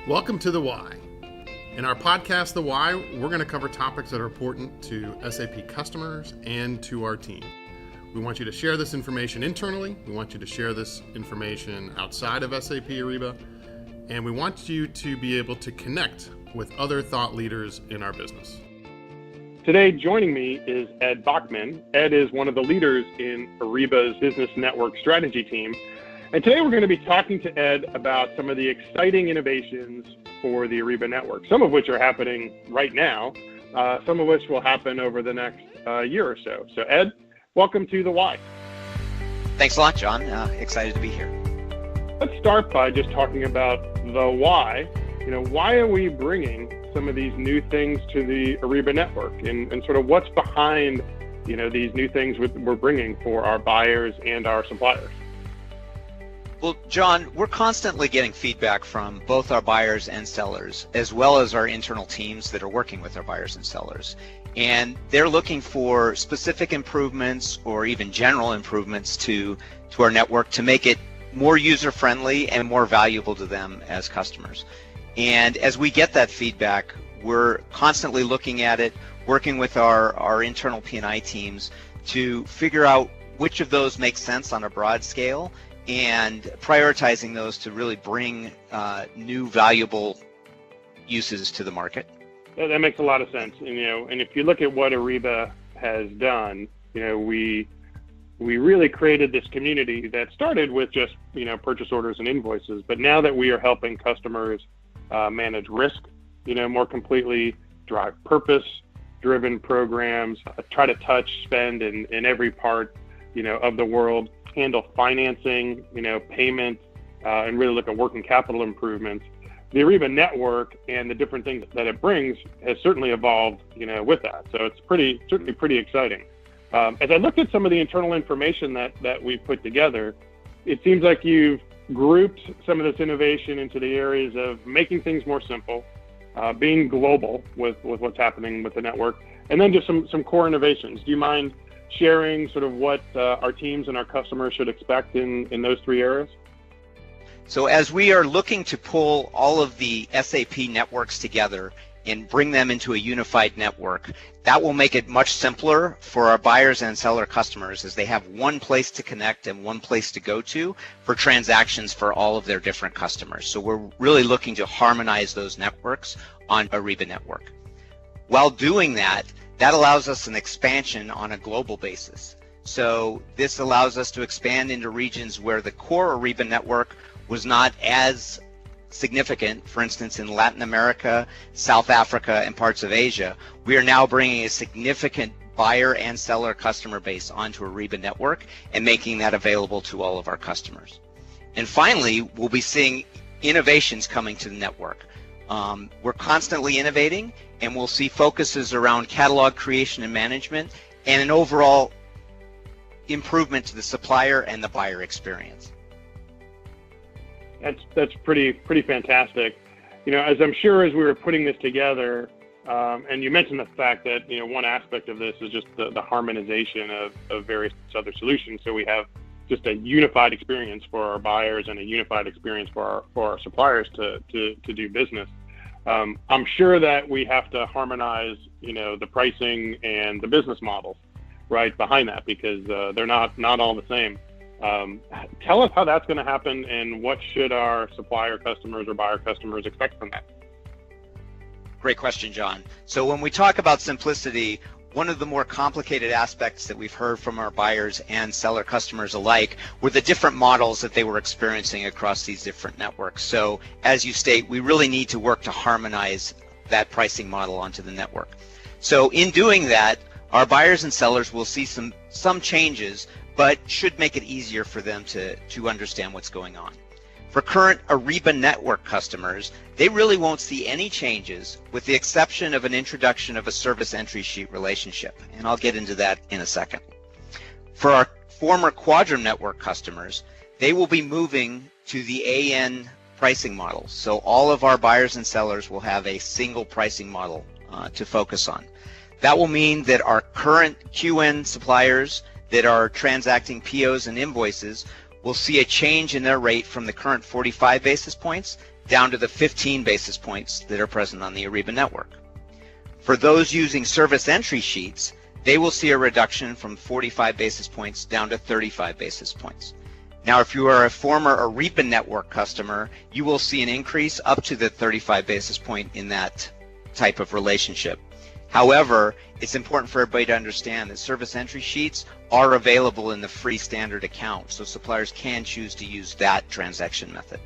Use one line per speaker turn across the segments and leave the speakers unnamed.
Welcome to The Why. In our podcast, The Why, we're going to cover topics that are important to SAP customers and to our team. We want you to share this information internally. We want you to share this information outside of SAP Ariba. And we want you to be able to connect with other thought leaders in our business.
Today, joining me is Ed Bockman. Ed is one of the leaders in Ariba's business network strategy team. And today we're going to be talking to Ed about some of the exciting innovations for the Ariba network, some of which are happening right now, some of which will happen over the next year or so. So Ed, welcome to The Why.
Thanks a lot, John. Excited to be here.
Let's start by just talking about the why. Why are we bringing some of these new things to the Ariba network and sort of what's behind, these new things we're bringing for our buyers and our suppliers?
Well, John, we're constantly getting feedback from both our buyers and sellers, as well as our internal teams that are working with our buyers and sellers. And they're looking for specific improvements or even general improvements to our network to make it more user-friendly and more valuable to them as customers. And as we get that feedback, we're constantly looking at it, working with our internal P&I teams to figure out which of those make sense on a broad scale and prioritizing those to really bring new valuable uses to the market.
That makes a lot of sense. And if you look at what Ariba has done, we really created this community that started with just, purchase orders and invoices. But now that we are helping customers manage risk, more completely, drive purpose-driven programs, try to touch spend in every part, of the world, handle financing, payment, and really look at working capital improvements. The Ariba network and the different things that it brings has certainly evolved, with that. So it's certainly pretty exciting. As I looked at some of the internal information that we've put together, it seems like you've grouped some of this innovation into the areas of making things more simple, being global with what's happening with the network, and then just some core innovations. Do you mind sharing sort of what our teams and our customers should expect in those three areas?
So as we are looking to pull all of the SAP networks together and bring them into a unified network, that will make it much simpler for our buyers and seller customers as they have one place to connect and one place to go to for transactions for all of their different customers. So we're really looking to harmonize those networks on Ariba Network. While doing that, that allows us an expansion on a global basis. So this allows us to expand into regions where the core Ariba network was not as significant. For instance, in Latin America, South Africa, and parts of Asia, we are now bringing a significant buyer and seller customer base onto Ariba Network and making that available to all of our customers. And finally, we'll be seeing innovations coming to the network. We're constantly innovating, and we'll see focuses around catalog creation and management and an overall improvement to the supplier and the buyer experience.
That's pretty fantastic. As I'm sure as we were putting this together, and you mentioned the fact that one aspect of this is just the harmonization of various other solutions. So we have just a unified experience for our buyers and a unified experience for our suppliers to do business. I'm sure that we have to harmonize, the pricing and the business models right behind that because they're not all the same. Tell us how that's going to happen and what should our supplier customers or buyer customers expect from that?
Great question, John. So when we talk about simplicity, one of the more complicated aspects that we've heard from our buyers and seller customers alike were the different models that they were experiencing across these different networks. So as you state, we really need to work to harmonize that pricing model onto the network. So in doing that, our buyers and sellers will see some changes, but should make it easier for them to understand what's going on. For current Ariba Network customers, they really won't see any changes with the exception of an introduction of a service entry sheet relationship, and I'll get into that in a second. For our former Quadrum Network customers, they will be moving to the AN pricing model, so all of our buyers and sellers will have a single pricing model to focus on. That will mean that our current QN suppliers that are transacting POs and invoices will see a change in their rate from the current 45 basis points down to the 15 basis points that are present on the Ariba network. For those using service entry sheets, they will see a reduction from 45 basis points down to 35 basis points. Now, if you are a former Ariba network customer, you will see an increase up to the 35 basis point in that type of relationship. However, it's important for everybody to understand that service entry sheets are available in the free standard account, so suppliers can choose to use that transaction method.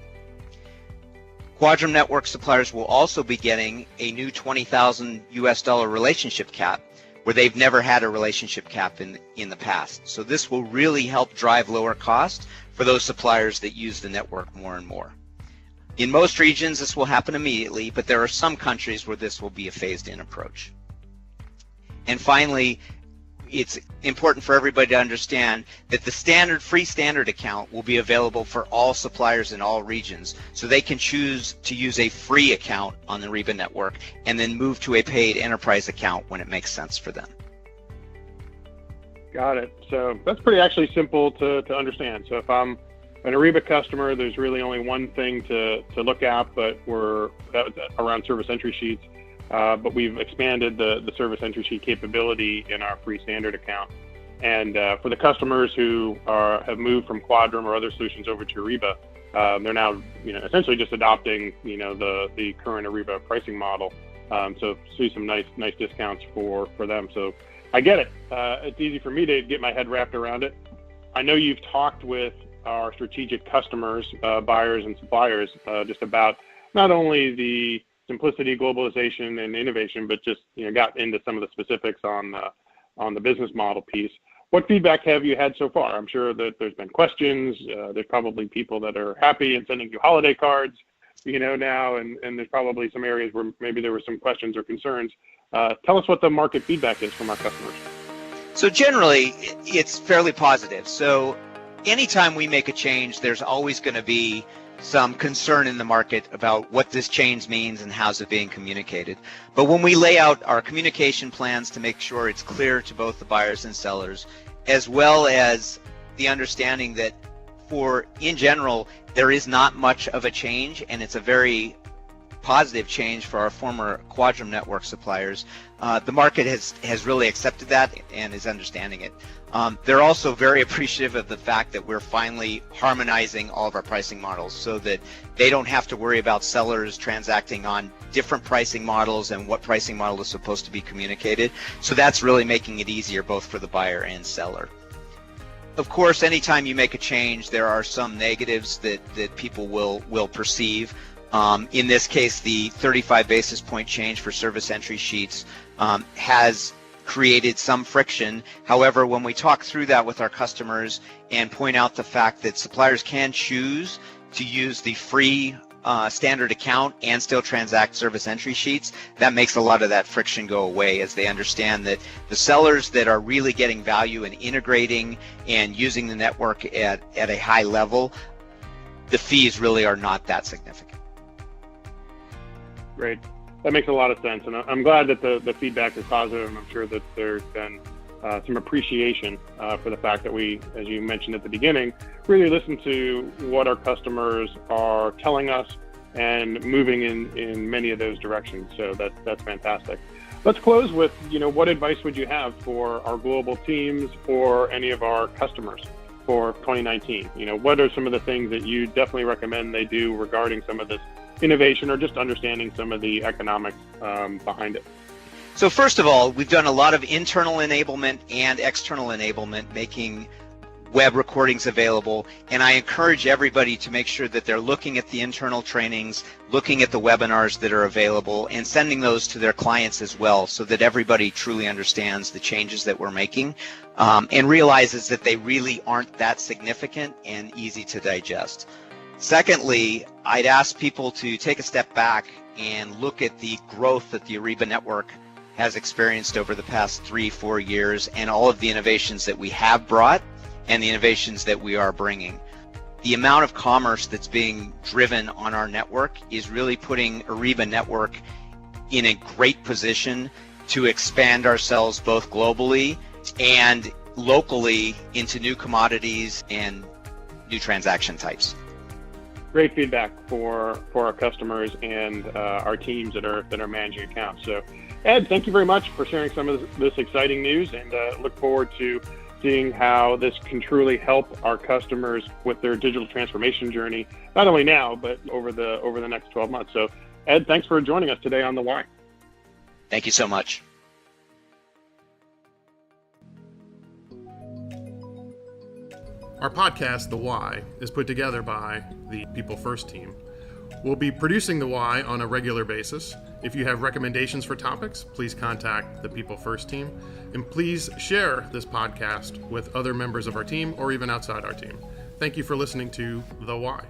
Quadrum Network suppliers will also be getting a new $20,000 US relationship cap, where they've never had a relationship cap in the past. So this will really help drive lower cost for those suppliers that use the network more and more. In most regions, this will happen immediately, but there are some countries where this will be a phased-in approach. And finally, it's important for everybody to understand that the free standard account will be available for all suppliers in all regions, so they can choose to use a free account on the Ariba network and then move to a paid enterprise account when it makes sense for them.
Got it. So that's pretty actually simple to understand. So if I'm an Ariba customer, there's really only one thing to look at, but that's around service entry sheets. But we've expanded the service entry sheet capability in our free standard account. And for the customers who have moved from Quadrum or other solutions over to Ariba, they're now essentially just adopting the current Ariba pricing model. So see some nice discounts for them. So I get it. It's easy for me to get my head wrapped around it. I know you've talked with our strategic customers, buyers and suppliers, just about not only the simplicity, globalization, and innovation, but just got into some of the specifics on the business model piece. What feedback have you had so far? I'm sure that there's been questions. There's probably people that are happy and sending you holiday cards, now, and there's probably some areas where maybe there were some questions or concerns. Tell us what the market feedback is from our customers.
So generally, it's fairly positive. So anytime we make a change, there's always going to be some concern in the market about what this change means and how's it being communicated. But when we lay out our communication plans to make sure it's clear to both the buyers and sellers, as well as the understanding that in general, there is not much of a change, and it's a very positive change for our former Quadrum Network suppliers, the market has really accepted that and is understanding it. They're also very appreciative of the fact that we're finally harmonizing all of our pricing models so that they don't have to worry about sellers transacting on different pricing models and what pricing model is supposed to be communicated. So that's really making it easier both for the buyer and seller. Of course, anytime you make a change, there are some negatives that people will perceive. In this case, the 35 basis point change for service entry sheets has created some friction. However, when we talk through that with our customers and point out the fact that suppliers can choose to use the free standard account and still transact service entry sheets, that makes a lot of that friction go away, as they understand that the sellers that are really getting value in integrating and using the network at a high level, the fees really are not that significant.
Great. That makes a lot of sense, and I'm glad that the feedback is positive, and I'm sure that there's been some appreciation for the fact that we, as you mentioned at the beginning, really listen to what our customers are telling us and moving in many of those directions. So that's fantastic. Let's close with, what advice would you have for our global teams or any of our customers for 2019? What are some of the things that you definitely recommend they do regarding some of this innovation or just understanding some of the economics behind it?
So first of all, we've done a lot of internal enablement and external enablement, making web recordings available, and I encourage everybody to make sure that they're looking at the internal trainings, looking at the webinars that are available, and sending those to their clients as well, so that everybody truly understands the changes that we're making and realizes that they really aren't that significant and easy to digest. Secondly, I'd ask people to take a step back and look at the growth that the Ariba network has experienced over the past 3-4 years, and all of the innovations that we have brought and the innovations that we are bringing. The amount of commerce that's being driven on our network is really putting Ariba Network in a great position to expand ourselves both globally and locally into new commodities and new transaction types.
Great feedback for our customers and our teams that are managing accounts. So, Ed, thank you very much for sharing some of this exciting news, and look forward to seeing how this can truly help our customers with their digital transformation journey, not only now but over the next 12 months. So, Ed, thanks for joining us today on The Why.
Thank you so much.
Our podcast, The Why, is put together by the People First team. We'll be producing The Why on a regular basis. If you have recommendations for topics, please contact the People First team. And please share this podcast with other members of our team or even outside our team. Thank you for listening to The Why.